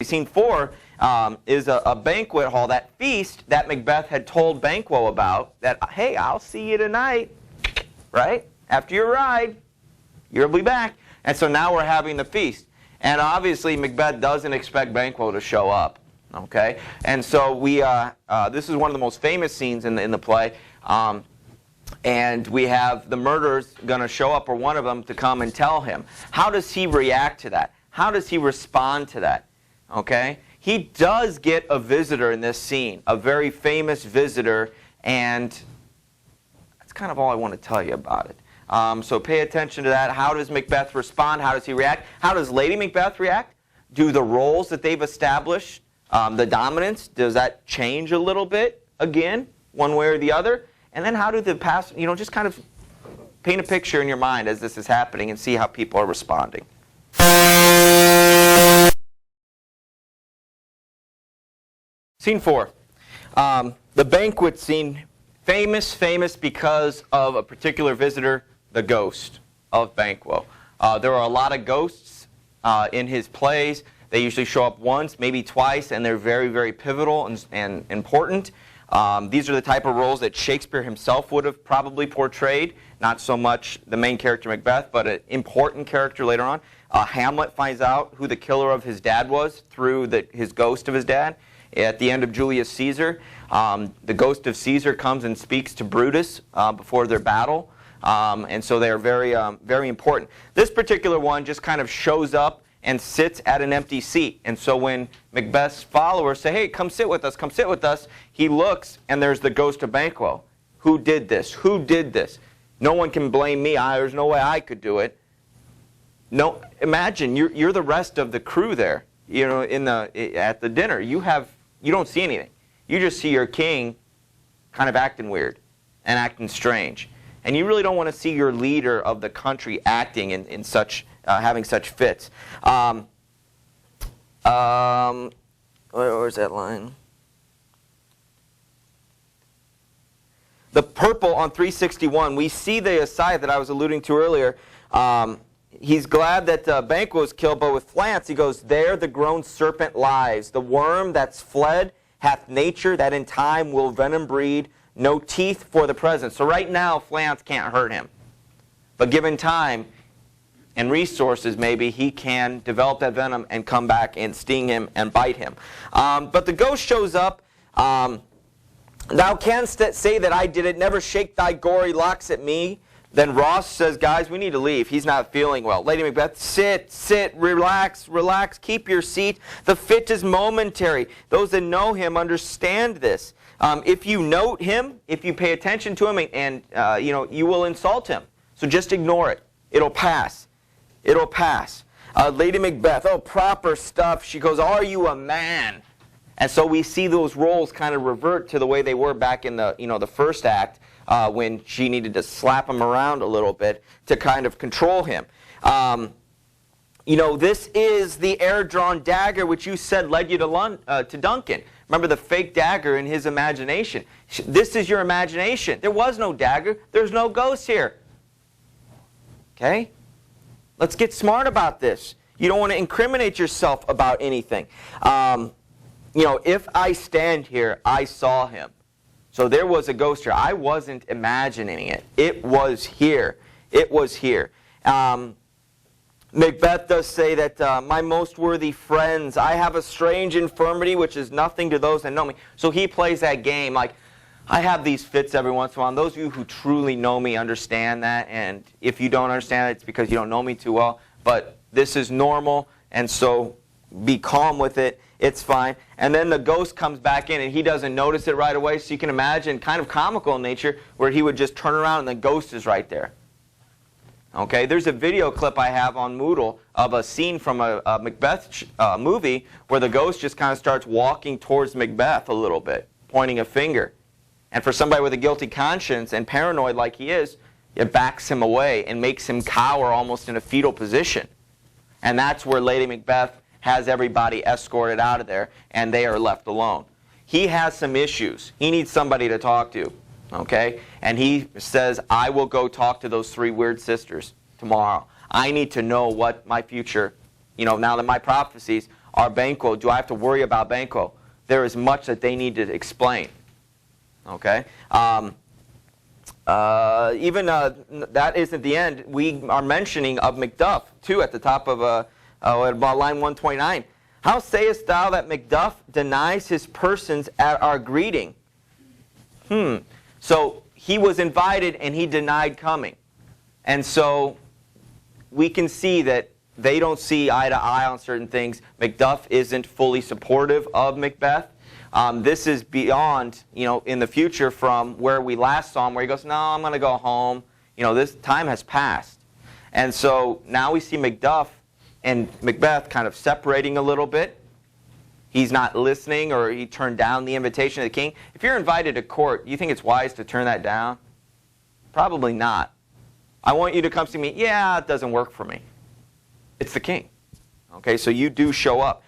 scene 4 is a banquet hall, that feast that Macbeth had told Banquo about, that, hey, I'll see you tonight, right? After your ride, you'll be back. And so now we're having the feast. And obviously Macbeth doesn't expect Banquo to show up, okay? And so this is one of the most famous scenes in the play. And we have the murderers going to show up, or one of them, to come and tell him. How does he react to that? How does he respond to that? Okay? He does get a visitor in this scene, a very famous visitor, and that's kind of all I want to tell you about it. So pay attention to that. How does Macbeth respond? How does he react? How does Lady Macbeth react? Do the roles that they've established, the dominance, does that change a little bit, again, one way or the other? And then how do the past, just kind of paint a picture in your mind as this is happening and see how people are responding. Scene 4. The banquet scene, famous because of a particular visitor, the ghost of Banquo. There are a lot of ghosts in his plays. They usually show up once, maybe twice, and they're very, very pivotal and important. These are the type of roles that Shakespeare himself would have probably portrayed. Not so much the main character Macbeth, but an important character later on. Hamlet finds out who the killer of his dad was through his ghost of his dad. At the end of Julius Caesar, the ghost of Caesar comes and speaks to Brutus before their battle. And so they're very, very important. This particular one just kind of shows up and sits at an empty seat. And so when Macbeth's followers say, hey, come sit with us, he looks and there's the ghost of Banquo. Who did this? Who did this? No one can blame me. There's no way I could do it. No, imagine you're the rest of the crew there, at the dinner. You don't see anything. You just see your king kind of acting weird and acting strange. And you really don't want to see your leader of the country acting in such having such fits. Where's that line? The purple on 361, we see the aside that I was alluding to earlier. He's glad that Banquo was killed, but with Flance, he goes, there the grown serpent lies. The worm that's fled hath nature that in time will venom breed, no teeth for the present. So right now, Flance can't hurt him. But given time and resources, maybe, he can develop that venom and come back and sting him and bite him. But the ghost shows up. Thou canst say that I did it, never shake thy gory locks at me. Then Ross says, guys, we need to leave. He's not feeling well. Lady Macbeth, sit, relax, keep your seat. The fit is momentary. Those that know him understand this. If you note him, if you pay attention to him, and you will insult him. So just ignore it. It'll pass. It'll pass. Lady Macbeth, oh, proper stuff. She goes, are you a man? And so we see those roles kind of revert to the way they were back in the first act, when she needed to slap him around a little bit to kind of control him. This is the air-drawn dagger which you said led you to Duncan. Remember the fake dagger in his imagination. This is your imagination. There was no dagger. There's no ghost here. Okay? Let's get smart about this. You don't want to incriminate yourself about anything. If I stand here, I saw him. So there was a ghost here. I wasn't imagining it. It was here. It was here. Macbeth does say that, my most worthy friends, I have a strange infirmity which is nothing to those that know me. So he plays that game like, I have these fits every once in a while. And those of you who truly know me understand that. And if you don't understand it, it's because you don't know me too well. But this is normal, and so be calm with it. It's fine. And then the ghost comes back in, and he doesn't notice it right away. So you can imagine, kind of comical in nature, where he would just turn around and the ghost is right there. Okay, there's a video clip I have on Moodle of a scene from a Macbeth movie where the ghost just kind of starts walking towards Macbeth a little bit, pointing a finger. And for somebody with a guilty conscience and paranoid like he is, it backs him away and makes him cower almost in a fetal position. And that's where Lady Macbeth has everybody escorted out of there, and they are left alone. He has some issues. He needs somebody to talk to. Okay? And he says, I will go talk to those 3 weird sisters tomorrow. I need to know what my future, now that my prophecies our Banquo? Do I have to worry about Banquo? There is much that they need to explain. Okay? That isn't the end. We are mentioning of Macduff, too, at the top of at about line 129. How sayest thou that Macduff denies his persons at our greeting? So he was invited and he denied coming. And so we can see that they don't see eye to eye on certain things. Macduff isn't fully supportive of Macbeth. This is beyond, in the future from where we last saw him, where he goes, no, I'm going to go home. This time has passed. And so now we see Macduff and Macbeth kind of separating a little bit. He's not listening, or he turned down the invitation of the king. If you're invited to court, do you think it's wise to turn that down? Probably not. I want you to come see me. Yeah, it doesn't work for me. It's the king. Okay, so you do show up.